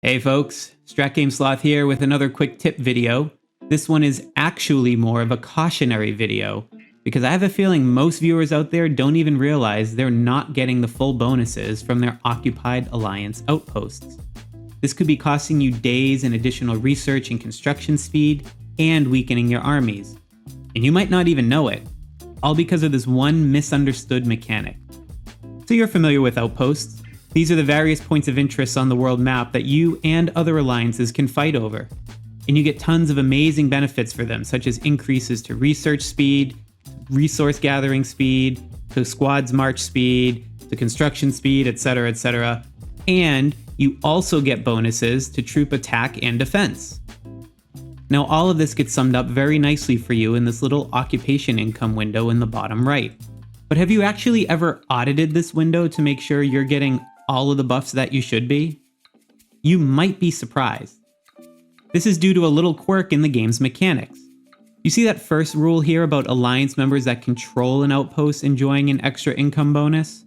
Hey folks, Strat Game Sloth here with another quick tip video. This one is actually more of a cautionary video, because I have a feeling most viewers out there don't even realize they're not getting the full bonuses from their Occupied Alliance outposts. This could be costing you days in additional research and construction speed, and weakening your armies. And you might not even know it, all because of this one misunderstood mechanic. So you're familiar with outposts. These are the various points of interest on the world map that you and other alliances can fight over. And you get tons of amazing benefits for them, such as increases to research speed, resource gathering speed, to squad's march speed, to construction speed, etc., etc. And you also get bonuses to troop attack and defense. Now all of this gets summed up very nicely for you in this little occupation income window in the bottom right. But have you actually ever audited this window to make sure you're getting all of the buffs that you should be? You might be surprised. This is due to a little quirk in the game's mechanics. You see that first rule here about alliance members that control an outpost enjoying an extra income bonus?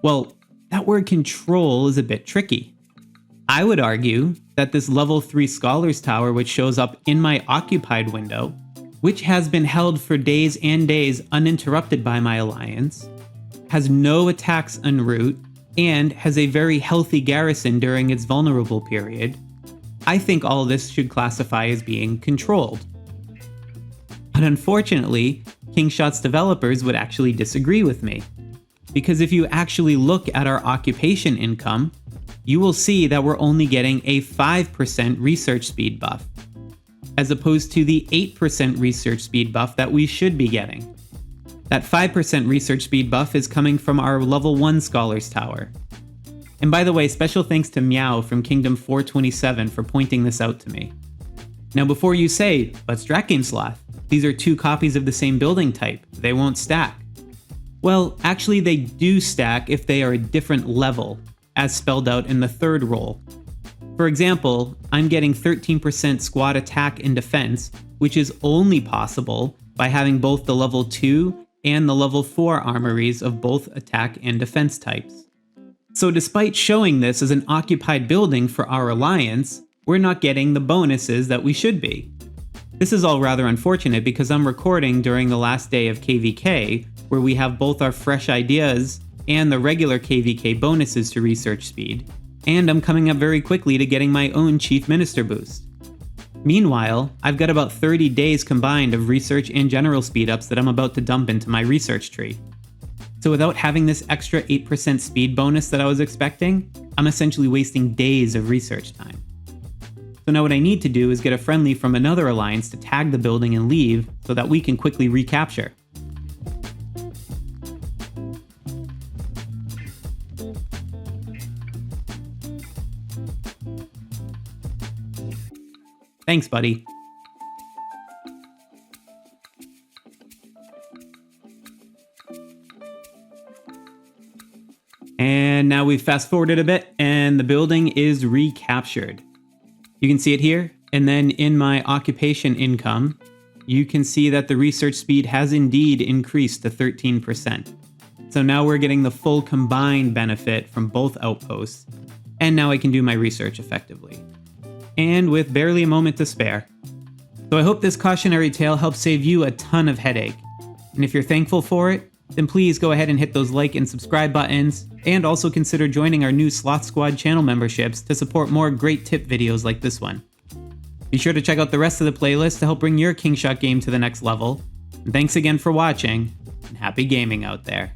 Well, that word control is a bit tricky. I would argue that this level 3 Scholars Tower, which shows up in my occupied window, which has been held for days and days uninterrupted by my alliance, has no attacks en route, and has a very healthy garrison during its vulnerable period, I think all this should classify as being controlled. But unfortunately, Kingshot's developers would actually disagree with me. Because if you actually look at our occupation income, you will see that we're only getting a 5% research speed buff, as opposed to the 8% research speed buff that we should be getting. That 5% research speed buff is coming from our level 1 Scholars Tower. And by the way, special thanks to Meow from Kingdom 427 for pointing this out to me. Now before you say, but Strat Game Sloth, these are two copies of the same building type, they won't stack. Well, actually they do stack if they are a different level, as spelled out in the third role. For example, I'm getting 13% squad attack and defense, which is only possible by having both the level 2 and the level 4 armories of both attack and defense types. So despite showing this as an occupied building for our alliance, we're not getting the bonuses that we should be. This is all rather unfortunate because I'm recording during the last day of KVK, where we have both our fresh ideas and the regular KVK bonuses to research speed, and I'm coming up very quickly to getting my own Chief Minister boost. Meanwhile, I've got about 30 days combined of research and general speed-ups that I'm about to dump into my research tree. So without having this extra 8% speed bonus that I was expecting, I'm essentially wasting days of research time. So now what I need to do is get a friendly from another alliance to tag the building and leave so that we can quickly recapture. Thanks, buddy. And now we've fast forwarded a bit and the building is recaptured. You can see it here. And then in my occupation income, you can see that the research speed has indeed increased to 13%. So now we're getting the full combined benefit from both outposts. And now I can do my research effectively. And with barely a moment to spare. So I hope this cautionary tale helps save you a ton of headache. And if you're thankful for it, then please go ahead and hit those like and subscribe buttons, and also consider joining our new Sloth Squad channel memberships to support more great tip videos like this one. Be sure to check out the rest of the playlist to help bring your Kingshot game to the next level. And thanks again for watching, and happy gaming out there.